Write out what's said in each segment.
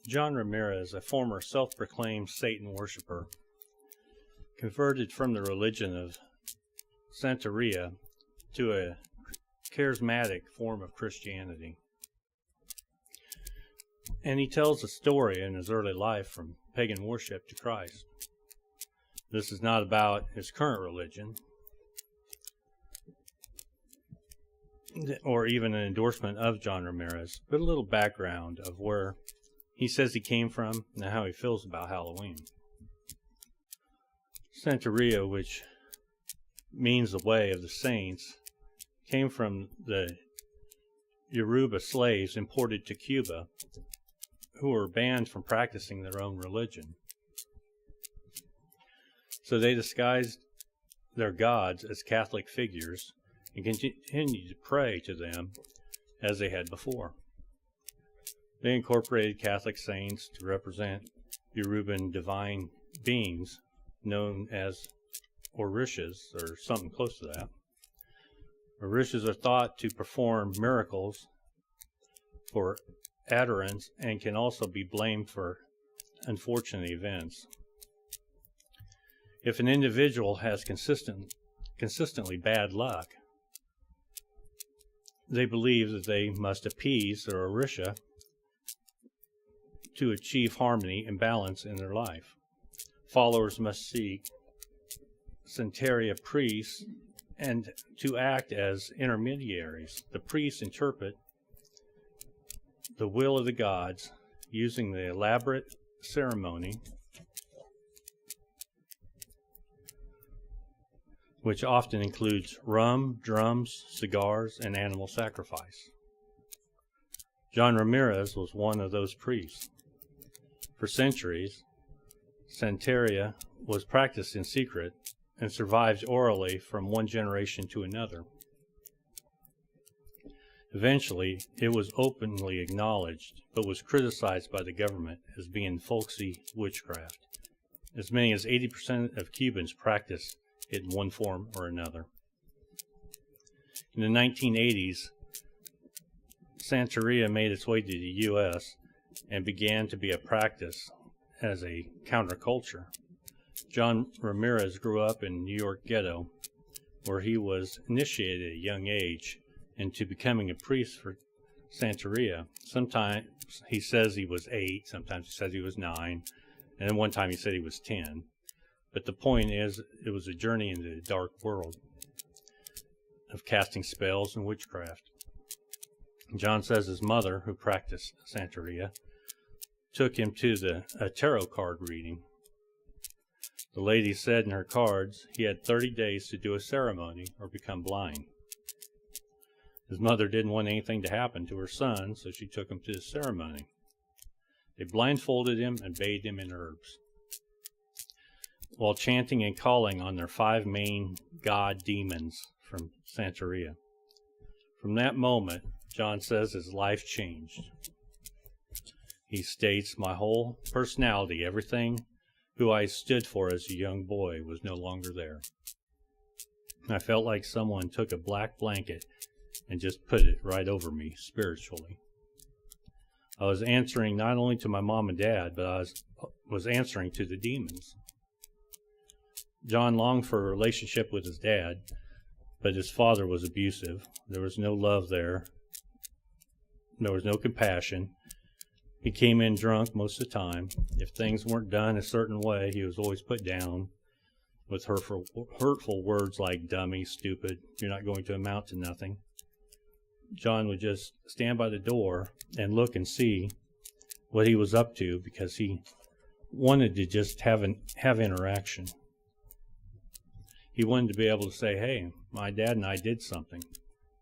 John Ramirez, a former self-proclaimed Satan worshiper, converted from the religion of Santeria to a charismatic form of Christianity. And he tells a story in his early life from pagan worship to Christ. This is not about his current religion, or even an endorsement of John Ramirez, but a little background of where he says he came from and how he feels about Halloween. Santeria, which means the way of the saints, came from the Yoruba slaves imported to Cuba who were banned from practicing their own religion. So they disguised their gods as Catholic figures and continued to pray to them as they had before. They incorporated Catholic saints to represent Yoruban divine beings known as orishas, or something close to that. Orishas are thought to perform miracles for adherents and can also be blamed for unfortunate events. If an individual has consistently bad luck, they believe that they must appease their orisha to achieve harmony and balance in their life. Followers must seek Santeria priests and to act as intermediaries. The priests interpret the will of the gods using the elaborate ceremony which often includes rum, drums, cigars, and animal sacrifice. John Ramirez was one of those priests. For centuries, Santeria was practiced in secret and survived orally from one generation to another. Eventually, it was openly acknowledged, but was criticized by the government as being folksy witchcraft. As many as 80% of Cubans practice it in one form or another. In the 1980s, Santeria made its way to the U.S. and began to be a practice as a counterculture. John Ramirez grew up in New York ghetto, where he was initiated at a young age into becoming a priest for Santeria. Sometimes he says he was 8, sometimes he says he was 9, and then one time he said he was 10. But the point is, it was a journey into the dark world of casting spells and witchcraft. John says his mother, who practiced Santeria, took him to a tarot card reading. The lady said in her cards he had 30 days to do a ceremony or become blind. His mother didn't want anything to happen to her son, so she took him to the ceremony. They blindfolded him and bathed him in herbs, while chanting and calling on their 5 main god demons from Santeria. From that moment, John says his life changed. He states, "My whole personality, everything who I stood for as a young boy, was no longer there. I felt like someone took a black blanket and just put it right over me spiritually. I was answering not only to my mom and dad, but I was answering to the demons." John longed for a relationship with his dad, but his father was abusive. There was no love there. There was no compassion. He came in drunk most of the time. If things weren't done a certain way, he was always put down with hurtful words like dummy, stupid, you're not going to amount to nothing. John would just stand by the door and look and see what he was up to because he wanted to just have interaction. He wanted to be able to say, hey, my dad and I did something.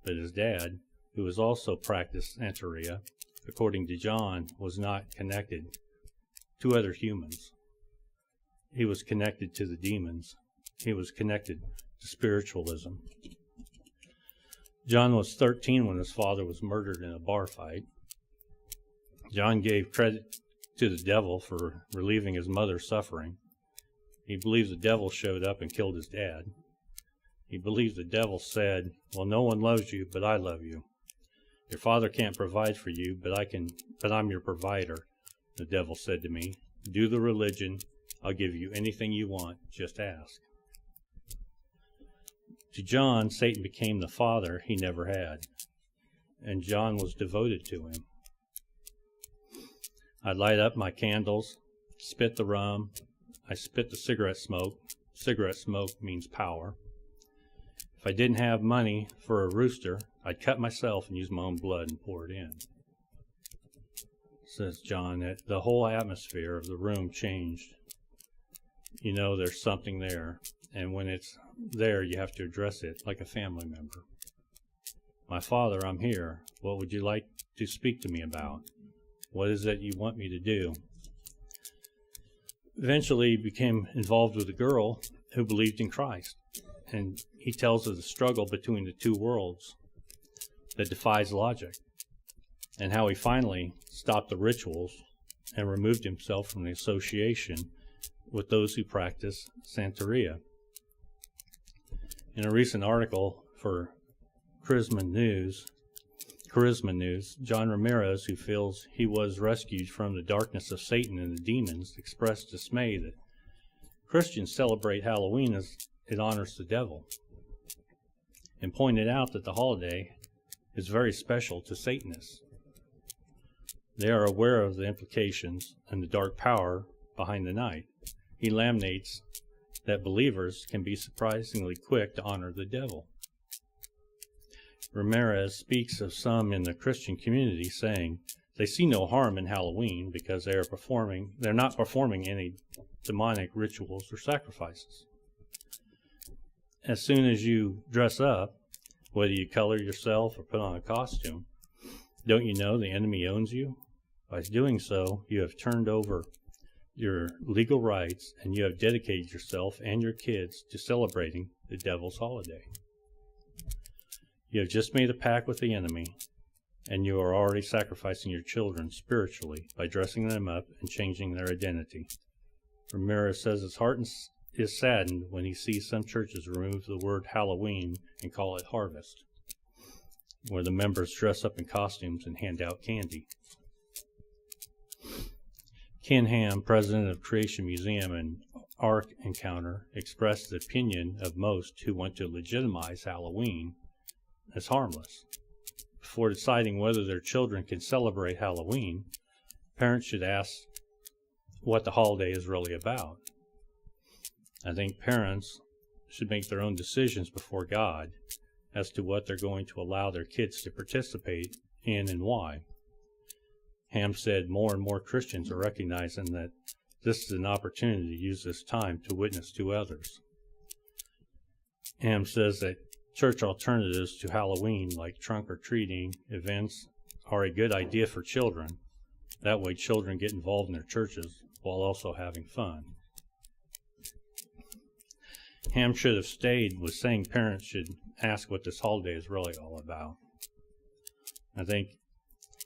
But his dad, who was also practiced Santeria, according to John, was not connected to other humans. He was connected to the demons. He was connected to spiritualism. John was 13 when his father was murdered in a bar fight. John gave credit to the devil for relieving his mother's suffering. He believes the devil showed up and killed his dad. He believes the devil said, well, no one loves you, but I love you. Your father can't provide for you, but I'm your provider. the devil said to me. Do the religion. I'll give you anything you want. Just ask. To John, Satan became the father he never had, and John was devoted to him. I light up my candles, spit the rum, I spit the cigarette smoke. Cigarette smoke means power. If I didn't have money for a rooster, I'd cut myself and use my own blood and pour it in. Says John, that the whole atmosphere of the room changed. You know there's something there, and when it's there, you have to address it like a family member. My father, I'm here. What would you like to speak to me about? What is it you want me to do? Eventually, he became involved with a girl who believed in Christ, and he tells of the struggle between the two worlds that defies logic, and how he finally stopped the rituals and removed himself from the association with those who practice Santeria. In a recent article for Charisma News, John Ramirez, who feels he was rescued from the darkness of Satan and the demons, expressed dismay that Christians celebrate Halloween as it honors the devil, and pointed out that the holiday is very special to Satanists. They are aware of the implications and the dark power behind the night. He lamentates that believers can be surprisingly quick to honor the devil. Ramirez speaks of some in the Christian community saying they see no harm in Halloween because they're not performing any demonic rituals or sacrifices. As soon as you dress up, whether you color yourself or put on a costume, don't you know the enemy owns you? By doing so, you have turned over your legal rights and you have dedicated yourself and your kids to celebrating the devil's holiday. You have just made a pact with the enemy, and you are already sacrificing your children spiritually by dressing them up and changing their identity. Ramirez says his heart is saddened when he sees some churches remove the word Halloween and call it Harvest, where the members dress up in costumes and hand out candy. Ken Ham, president of Creation Museum and Ark Encounter, expressed the opinion of most who want to legitimize Halloween as harmless. Before deciding whether their children can celebrate Halloween, parents should ask what the holiday is really about. I think parents should make their own decisions before God as to what they're going to allow their kids to participate in and why. Ham said more and more Christians are recognizing that this is an opportunity to use this time to witness to others. Ham says that church alternatives to Halloween, like trunk-or-treating events, are a good idea for children. That way children get involved in their churches while also having fun. Ham should have stayed with saying parents should ask what this holiday is really all about. I think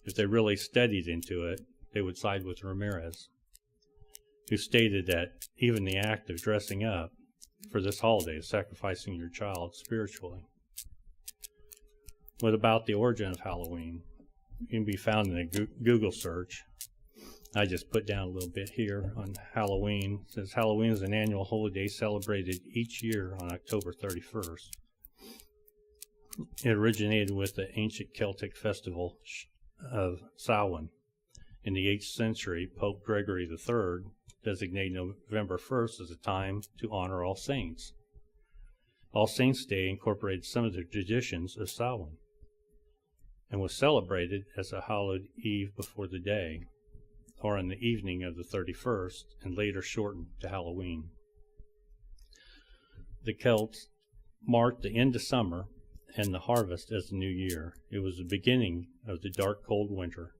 if they really studied into it, they would side with Ramirez, who stated that even the act of dressing up for this holiday is sacrificing your child spiritually. What about the origin of Halloween? It can be found in a Google search. I just put down a little bit here on Halloween. It says Halloween is an annual holiday celebrated each year on October 31st. It originated with the ancient Celtic festival of Samhain. In the 8th century, Pope Gregory III designated November 1st as a time to honor all saints. All Saints' Day incorporated some of the traditions of Samhain and was celebrated as a hallowed eve before the day, or on the evening of the 31st, and later shortened to Halloween. The Celts marked the end of summer and the harvest as the new year. It was the beginning of the dark, cold winter.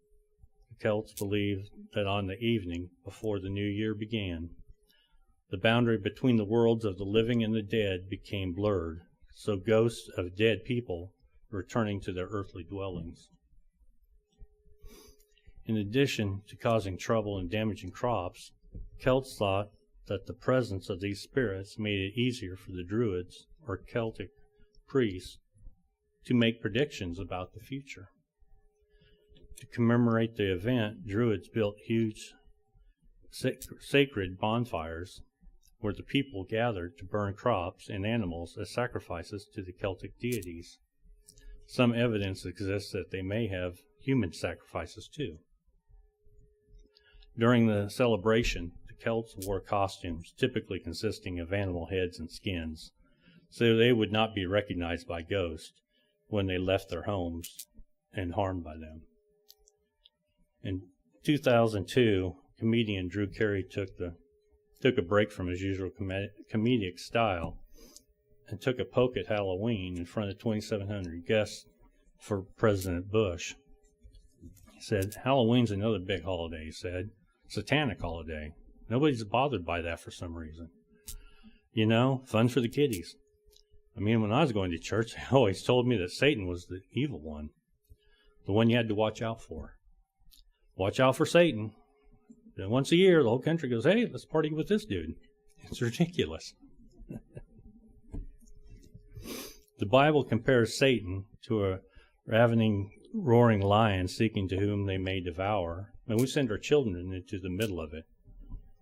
The Celts believed that on the evening before the new year began, the boundary between the worlds of the living and the dead became blurred, so ghosts of dead people returning to their earthly dwellings. In addition to causing trouble and damaging crops, Celts thought that the presence of these spirits made it easier for the Druids, or Celtic priests, to make predictions about the future. To commemorate the event, Druids built huge sacred bonfires where the people gathered to burn crops and animals as sacrifices to the Celtic deities. Some evidence exists that they may have human sacrifices too. During the celebration, the Celts wore costumes typically consisting of animal heads and skins, so they would not be recognized by ghosts when they left their homes and harmed by them. In 2002, comedian Drew Carey took a break from his usual comedic style and took a poke at Halloween in front of 2,700 guests for President Bush. He said, "Halloween's another big holiday," he said. "Satanic holiday. Nobody's bothered by that for some reason. You know, fun for the kiddies. I mean, when I was going to church, they always told me that Satan was the evil one, the one you had to watch out for. Watch out for Satan. Then once a year, the whole country goes, hey, let's party with this dude." It's ridiculous. The Bible compares Satan to a ravening, roaring lion seeking to whom they may devour, and we send our children into the middle of it.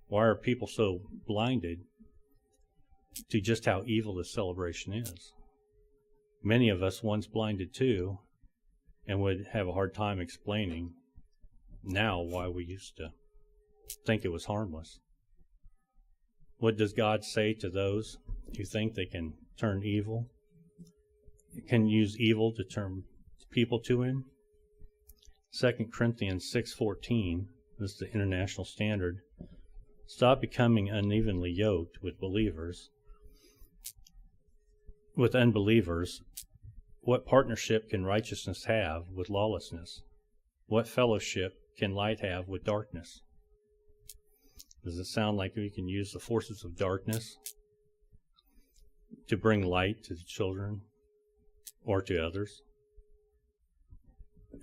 Why are people so blinded to just how evil this celebration is? Many of us once blinded too, and would have a hard time explaining now why we used to think it was harmless. What does God say to those who think they can turn evil, can use evil to turn people to him? 2 Corinthians 6:14, this is the International Standard. Stop becoming unevenly yoked with unbelievers. What partnership can righteousness have with lawlessness? What fellowship can light have with darkness? Does it sound like we can use the forces of darkness to bring light to the children or to others?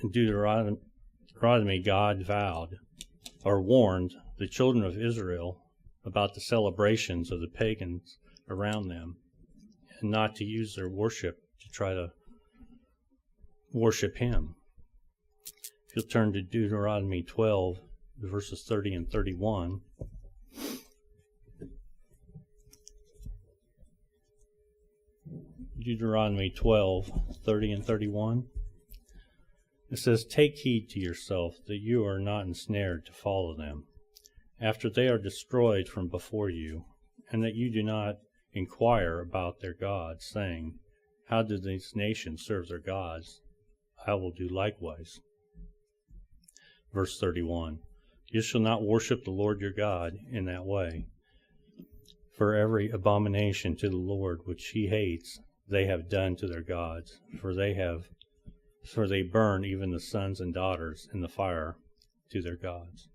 In Deuteronomy, God warned the children of Israel about the celebrations of the pagans around them, and not to use their worship to try to worship him. If you'll turn to Deuteronomy 12, verses 30 and 31. Deuteronomy 12, 30 and 31. It says, "Take heed to yourself that you are not ensnared to follow them, after they are destroyed from before you, and that you do not inquire about their gods, saying, how do these nations serve their gods? I will do likewise." Verse 31. "You shall not worship the Lord your God in that way. For every abomination to the Lord which he hates, they have done to their gods, for they burn even the sons and daughters in the fire to their gods."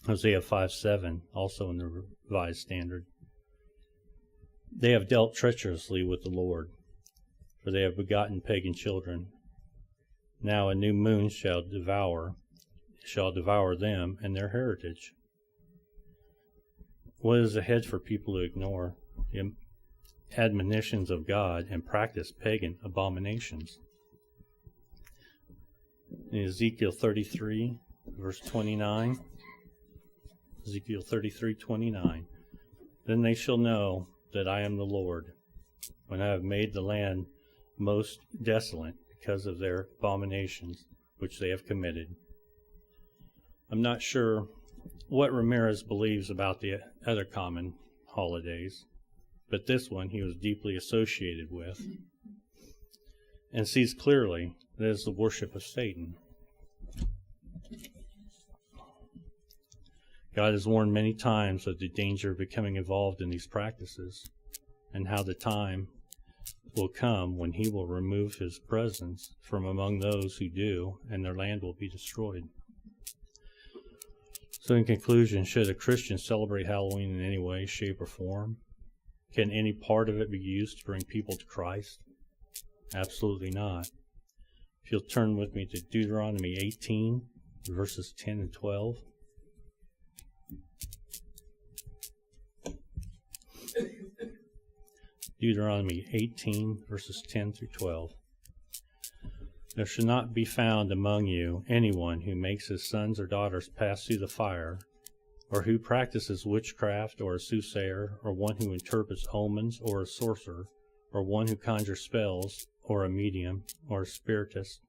Hosea 5:7, also in the Revised Standard. "They have dealt treacherously with the Lord, for they have begotten pagan children. Now a new moon shall devour them and their heritage." What is ahead for people to ignore the admonitions of God and practice pagan abominations? In Ezekiel 33, verse 29, Ezekiel 33:29, "Then they shall know that I am the Lord, when I have made the land most desolate because of their abominations which they have committed." I'm not sure what Ramirez believes about the other common holidays, but this one he was deeply associated with and sees clearly that it is the worship of Satan. God has warned many times of the danger of becoming involved in these practices, and how the time will come when he will remove his presence from among those who do, and their land will be destroyed. So in conclusion, should a Christian celebrate Halloween in any way, shape, or form? Can any part of it be used to bring people to Christ? Absolutely not. If you'll turn with me to Deuteronomy 18, verses 10 and 12. Deuteronomy 18, verses 10 through 12. "There shall not be found among you anyone who makes his sons or daughters pass through the fire, or who practices witchcraft, or a soothsayer, or one who interprets omens, or a sorcerer, or one who conjures spells, or a medium, or a spiritist,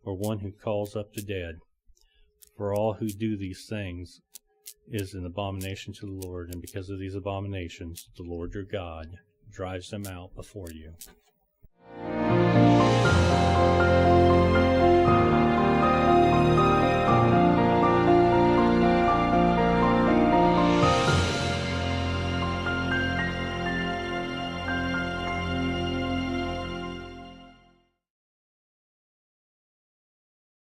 or one who calls up the dead. For all who do these things is an abomination to the Lord, and because of these abominations, the Lord your God drives them out before you.